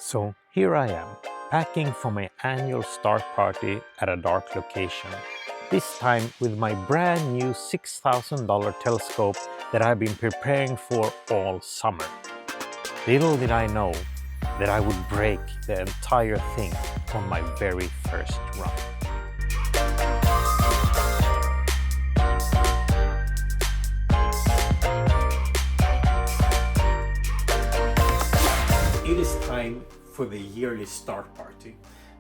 So here I am, packing for my annual start party at a dark location. This time with my brand new $6,000 telescope that I've been preparing for all summer. Little did I know that I would break the entire thing on my very first run. It is time for the yearly start party.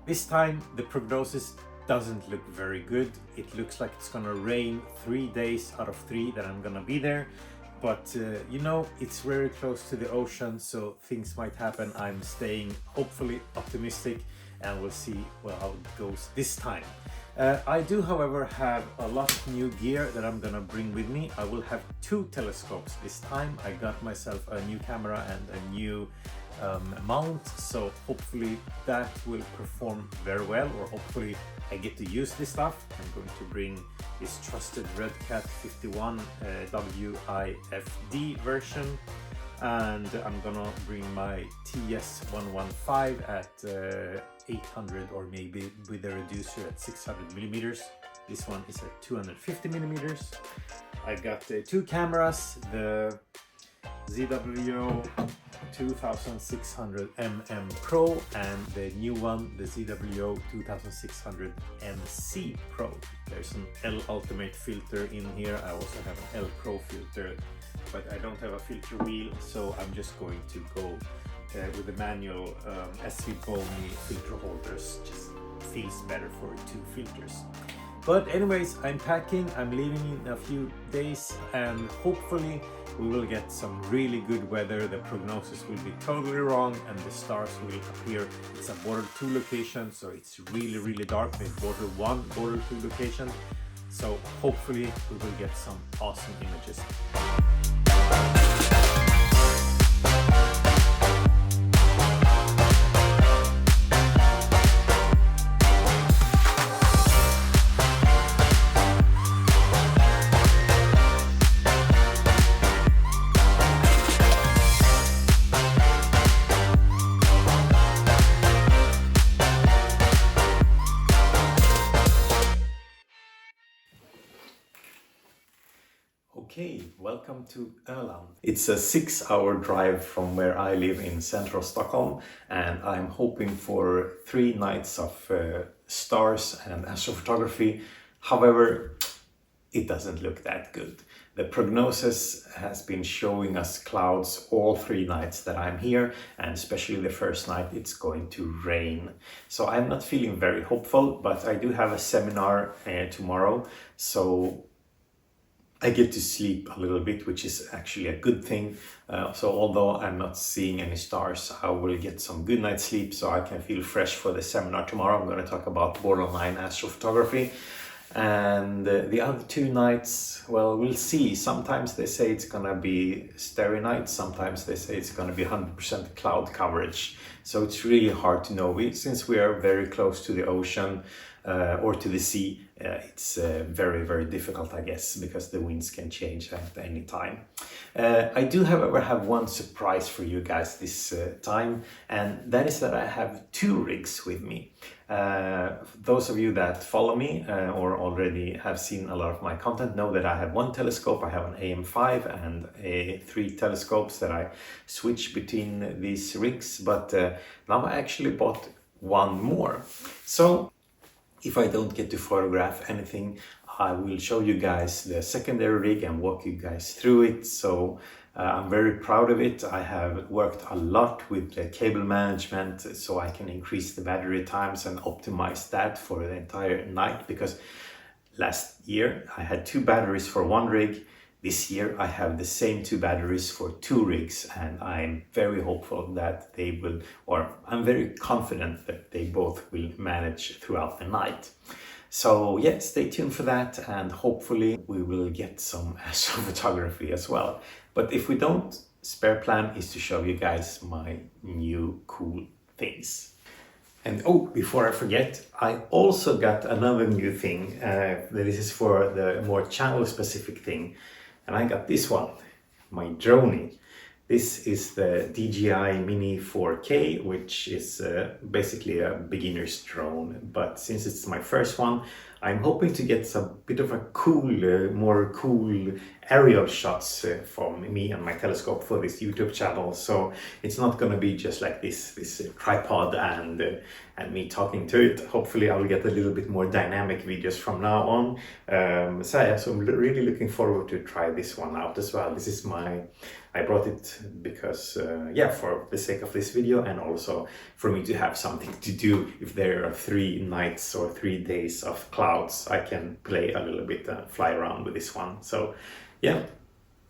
This time the prognosis doesn't look very good. It looks like it's gonna rain 3 days out of 3 that I'm gonna be there. But you know, it's very close to the ocean, so things might happen. I'm staying hopefully optimistic, and we'll see how it goes this time. I do, however, have a lot of new gear that I'm gonna bring with me. I will have 2 telescopes this time. I got myself a new camera and a new mount, so hopefully that will perform very well, or hopefully I get to use this stuff. I'm going to bring this trusted Red Cat 51 WIFD version, and I'm gonna bring my TS115 at 800, or maybe with a reducer at 600 millimeters. This one is at 250 millimeters. I got 2 cameras, the ZWO ASIA2600MM Pro and the new one, the ZWO ASIA2600MC Pro. There's an L Ultimate filter in here. I also have an L Pro filter, but I don't have a filter wheel, so I'm just going to go with the manual SV Bony filter holders. Just feels better for 2 filters. But anyways, I'm packing, I'm leaving in a few days, and hopefully we will get some really good weather. The prognosis will be totally wrong and the stars will appear. It's a border 2 location, so it's really dark. It's border 1, border 2 location. So hopefully we will get some awesome images. Okay, welcome to Öland. It's a 6-hour drive from where I live in central Stockholm, and I'm hoping for 3 nights of stars and astrophotography. However, it doesn't look that good. The prognosis has been showing us clouds all 3 nights that I'm here, and especially the first night it's going to rain. So I'm not feeling very hopeful, but I do have a seminar tomorrow, so I get to sleep a little bit, which is actually a good thing. So although I'm not seeing any stars, I will get some good night's sleep so I can feel fresh for the seminar tomorrow. I'm going to talk about borderline astrophotography. And the other 2 nights, well, we'll see. Sometimes they say it's going to be starry nights. Sometimes they say it's going to be 100% cloud coverage. So it's really hard to know. Since we are very close to the ocean, or to the sea, it's very difficult, I guess, because the winds can change at any time. I do, however, have one surprise for you guys this time, and that is that I have 2 rigs with me. Those of you that follow me or already have seen a lot of my content know that I have 1 telescope. I have an AM5 and 3 telescopes that I switch between these rigs, but now I actually bought 1 more. So if I don't get to photograph anything, I will show you guys the secondary rig and walk you guys through it. So I'm very proud of it. I have worked a lot with the cable management so I can increase the battery times and optimize that for the entire night, because last year I had 2 batteries for 1 rig. This year I have the same 2 batteries for 2 rigs, and I'm very hopeful that they will, or I'm very confident that they both will manage throughout the night. So yeah, stay tuned for that, and hopefully we will get some astrophotography as well. But if we don't, spare plan is to show you guys my new cool things. And oh, before I forget, I also got another new thing. This is for the more channel specific thing. And I got this one, my drone. This is the DJI Mini 4K, which is basically a beginner's drone, but since it's my first one, I'm hoping to get a bit of a more cool aerial shots from me and my telescope for this YouTube channel. So it's not going to be just like this tripod and me talking to it. Hopefully I'll get a little bit more dynamic videos from now on. So I'm really looking forward to try this one out as well. I brought it because, for the sake of this video, and also for me to have something to do if there are 3 nights or 3 days of clouds. I can play a little bit and fly around with this one. So yeah,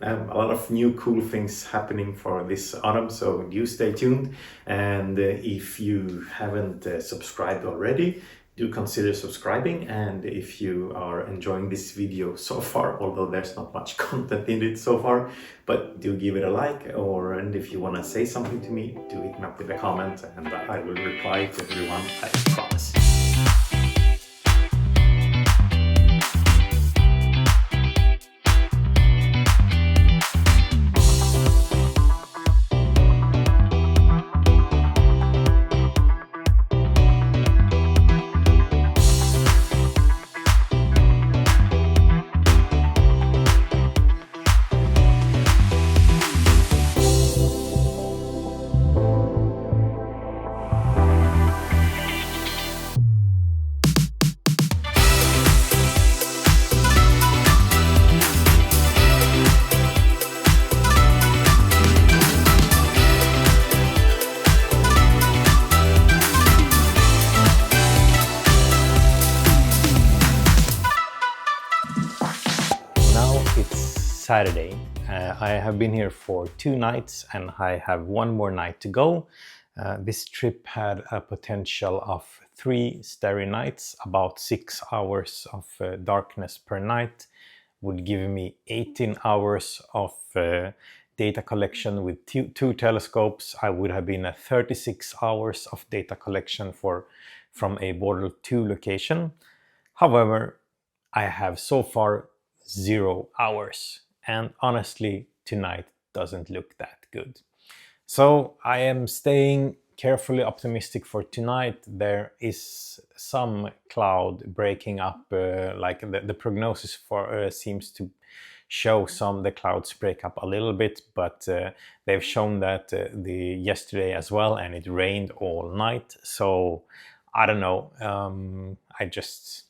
a lot of new cool things happening for this autumn, so do stay tuned. And if you haven't subscribed already, do consider subscribing. And if you are enjoying this video so far, although there's not much content in it so far, but do give it a like, and if you want to say something to me, do hit me up with a comment and I will reply to everyone, I promise. Saturday. I have been here for 2 nights and I have 1 more night to go. This trip had a potential of 3 starry nights, about 6 hours of darkness per night, would give me 18 hours of data collection with 2 telescopes. I would have been at 36 hours of data collection from a Border 2 location. However, I have so far 0 hours. And honestly, tonight doesn't look that good. So I am staying carefully optimistic for tonight. There is some cloud breaking up, like the prognosis for seems to show the clouds break up a little bit, but they've shown that yesterday as well, and it rained all night. So I don't know. It's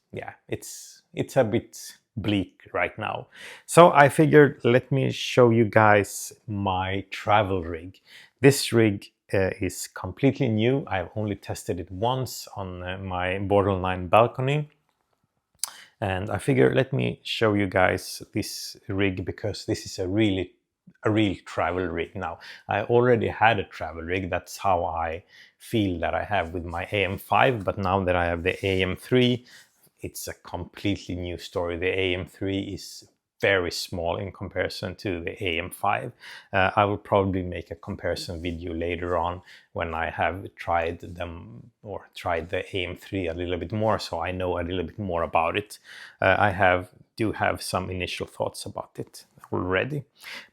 a bit bleak right now. So I figured, let me show you guys my travel rig. This rig is completely new. I've only tested it once on my borderline balcony. And I figured, let me show you guys this rig, because this is a real travel rig now. I already had a travel rig. That's how I feel that I have with my AM5, but now that I have the AM3, it's a completely new story. The AM3 is very small in comparison to the AM5. I will probably make a comparison video later on when I have tried them, or tried the AM3 a little bit more, so I know a little bit more about it. I do have some initial thoughts about it already.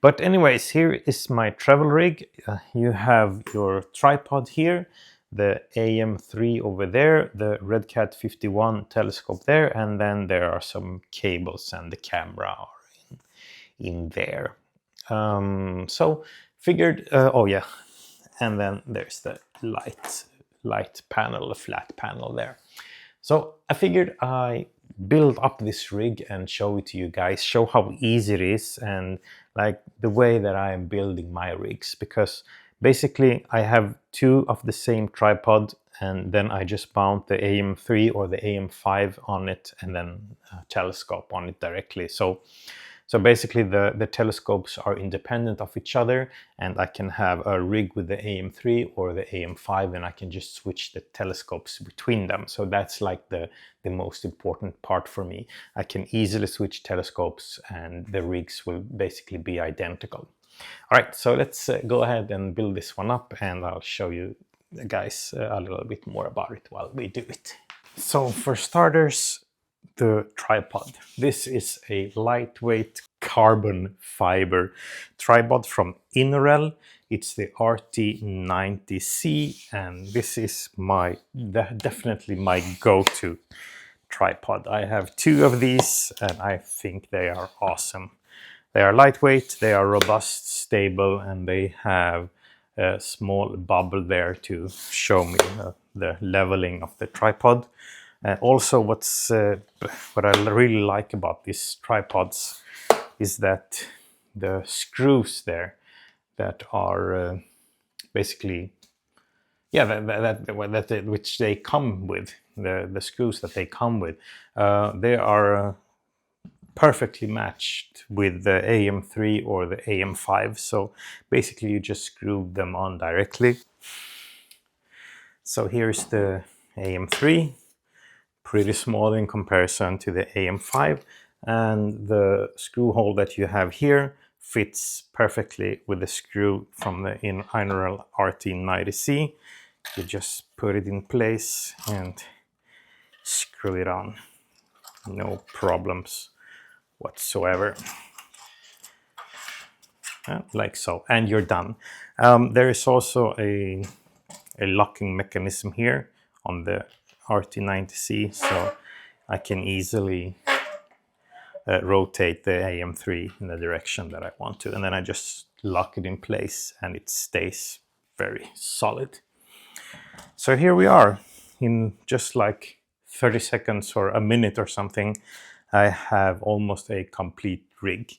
But anyways, here is my travel rig. You have your tripod here, the AM3 over there, the RedCat 51 telescope there, and then there are some cables and the camera are in there. So figured, and then there's the light panel, the flat panel there. So I figured I build up this rig and show it to you guys, show how easy it is, and like the way that I am building my rigs, because basically I have 2 of the same tripod, and then I just mount the AM3 or the AM5 on it, and then a telescope on it directly. So basically the telescopes are independent of each other, and I can have a rig with the AM3 or the AM5, and I can just switch the telescopes between them. So that's like the most important part for me. I can easily switch telescopes and the rigs will basically be identical. All right, so let's go ahead and build this one up, and I'll show you guys a little bit more about it while we do it. So for starters, the tripod. This is a lightweight carbon fiber tripod from Inorel. It's the RT90C, and this is definitely my go-to tripod. I have 2 of these and I think they are awesome. They are lightweight, they are robust, stable, and they have a small bubble there to show me the leveling of the tripod. And also what I really like about these tripods is that the screws there that are basically, which they come with, the screws that they come with, they are perfectly matched with the AM3 or the AM5. So basically you just screw them on directly. So here's the AM3, pretty small in comparison to the AM5, and the screw hole that you have here fits perfectly with the screw from the Inorel RT90C. You just put it in place and screw it on. No problems whatsoever. Like so, and you're done. There is also a locking mechanism here on the RT90C, so I can easily rotate the AM3 in the direction that I want to, and then I just lock it in place and it stays very solid. So here we are. In just like 30 seconds or a minute or something, I have almost a complete rig.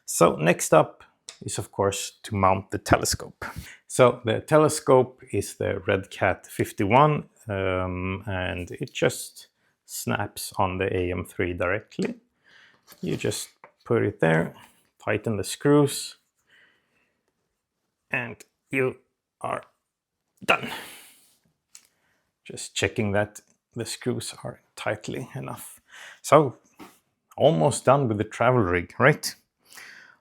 So next up is of course to mount the telescope. So the telescope is the Redcat 51 and it just snaps on the AM3 directly. You just put it there, tighten the screws, and you are done. Just checking that the screws are tightly enough. So almost done with the travel rig, right?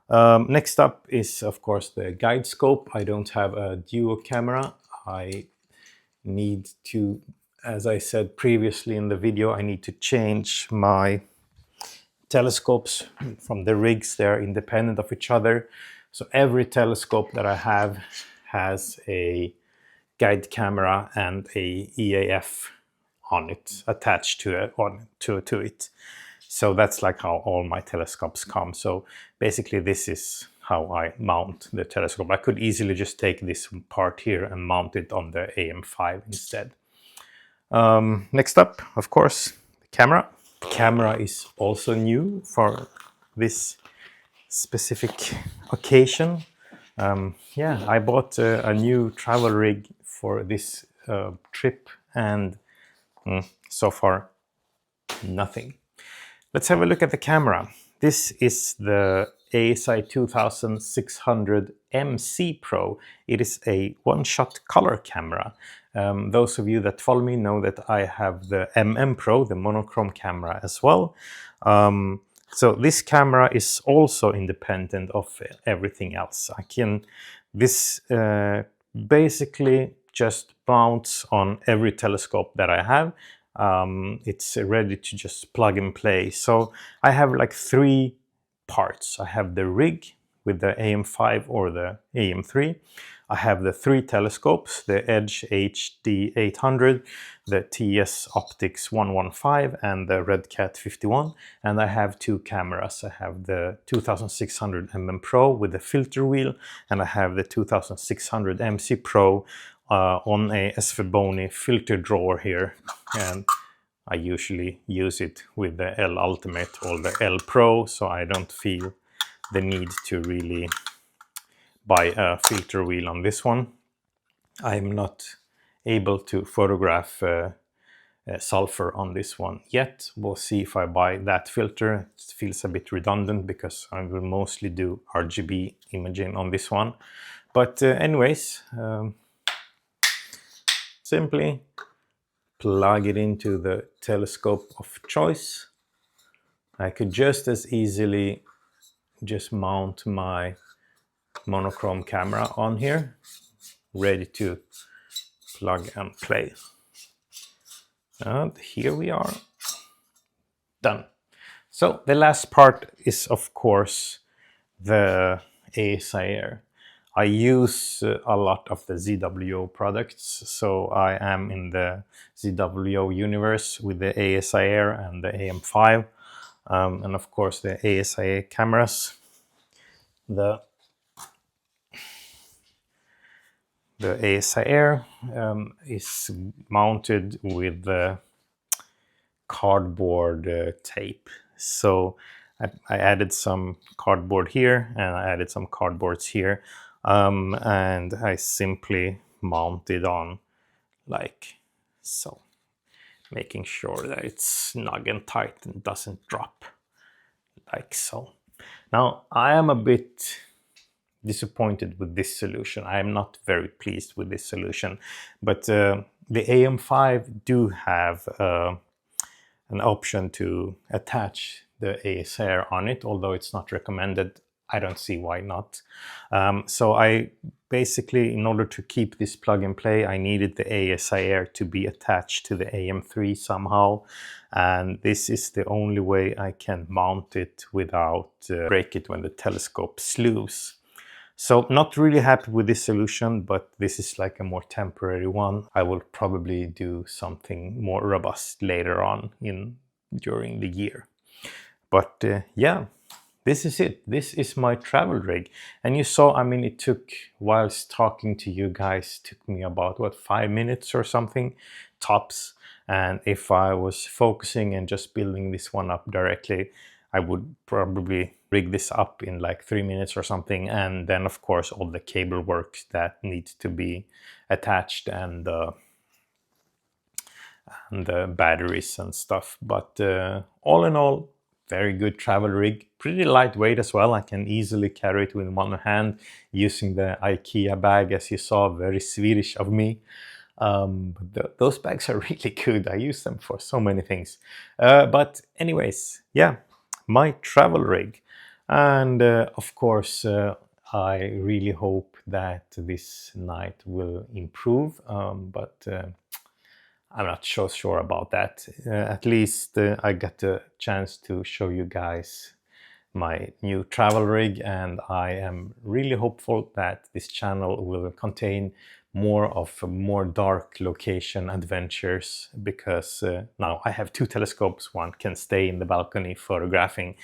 Next up is of course the guide scope. I don't have a duo camera. I need to, as I said previously in the video, I need to change my telescopes from the rigs. They're independent of each other. So every telescope that I have has a guide camera and a EAF on it, attached to it. So that's like how all my telescopes come. So basically this is how I mount the telescope. I could easily just take this part here and mount it on the AM5 instead. Next up, of course, the camera. The camera is also new for this specific occasion. Yeah, I bought a new travel rig for this trip, and so far nothing. Let's have a look at the camera. This is the ASI2600MC Pro. It is a one-shot color camera. Those of you that follow me know that I have the MM Pro, the monochrome camera as well. So this camera is also independent of everything else. This basically just mounts on every telescope that I have. It's ready to just plug and play. So I have like 3 parts. I have the rig with the AM5 or the AM3. I have the 3 telescopes, the Edge HD 800, the TS Optics 115, and the Redcat 51. And I have 2 cameras. I have the 2600mm Pro with the filter wheel, and I have the 2600MC Pro on a Sfeboni filter drawer here, and I usually use it with the L Ultimate or the L Pro, so I don't feel the need to really buy a filter wheel on this one. I'm not able to photograph sulfur on this one yet. We'll see if I buy that filter. It feels a bit redundant because I will mostly do RGB imaging on this one. But anyways, simply plug it into the telescope of choice. I could just as easily just mount my monochrome camera on here, ready to plug and play. And here we are, done. So the last part is of course the ASIAir. I use a lot of the ZWO products, so I am in the ZWO universe with the ASIAir and the AM5, and of course the ASIA cameras. The ASIAir is mounted with the cardboard tape. So I added some cardboard here and I added some cardboards here, and I simply mount it on like so, making sure that it's snug and tight and doesn't drop like so. Now I am a bit disappointed with this solution. I am not very pleased with this solution, but the AM5 do have an option to attach the ASIAir on it, although it's not recommended. I don't see why not. So I basically, in order to keep this plug and play, I needed the ASIAir to be attached to the AM3 somehow, and this is the only way I can mount it without break it when the telescope slews. So not really happy with this solution, but this is like a more temporary one. I will probably do something more robust later on during the year. But yeah, this is it. This is my travel rig. And you saw, I mean, it took, whilst talking to you guys, took me about, what, 5 minutes or something, tops. And if I was focusing and just building this one up directly, I would probably rig this up in like 3 minutes or something. And then, of course, all the cable work that needs to be attached and the batteries and stuff. But all in all, very good travel rig. Pretty lightweight as well. I can easily carry it with one hand using the IKEA bag, as you saw, very Swedish of me. But those bags are really good. I use them for so many things. But anyways, yeah, my travel rig. And of course, I really hope that this night will improve, but I'm not so sure about that. At least I got a chance to show you guys my new travel rig, and I am really hopeful that this channel will contain more dark location adventures, because now I have 2 telescopes. One can stay in the balcony photographing,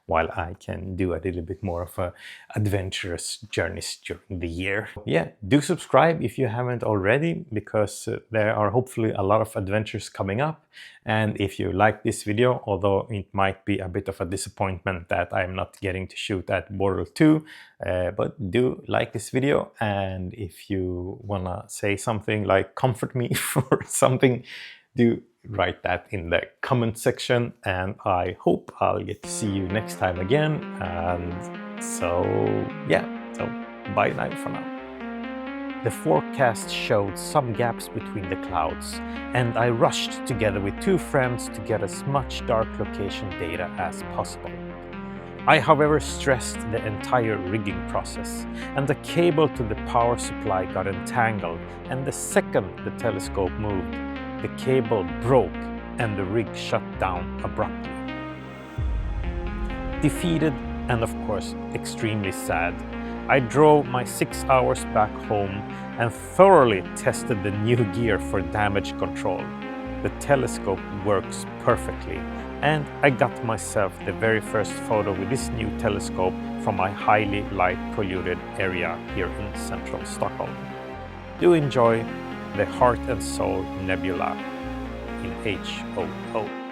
while I can do a little bit more of a adventurous journeys during the year. Yeah, do subscribe if you haven't already, because there are hopefully a lot of adventures coming up. And if you like this video, although it might be a bit of a disappointment that I'm not getting to shoot at Border 2, but do like this video. And if you wanna say something like comfort me for something, do write that in the comment section, and I hope I'll get to see you next time again. And so yeah, so bye now for now. The forecast showed some gaps between the clouds, and I rushed together with 2 friends to get as much dark location data as possible. I, however, stressed the entire rigging process, and the cable to the power supply got entangled, and the second the telescope moved, the cable broke and the rig shut down abruptly. Defeated and of course extremely sad, I drove my 6 hours back home and thoroughly tested the new gear for damage control. The telescope works perfectly, and I got myself the very first photo with this new telescope from my highly light polluted area here in central Stockholm. Do enjoy the Heart and Soul Nebula in HOO.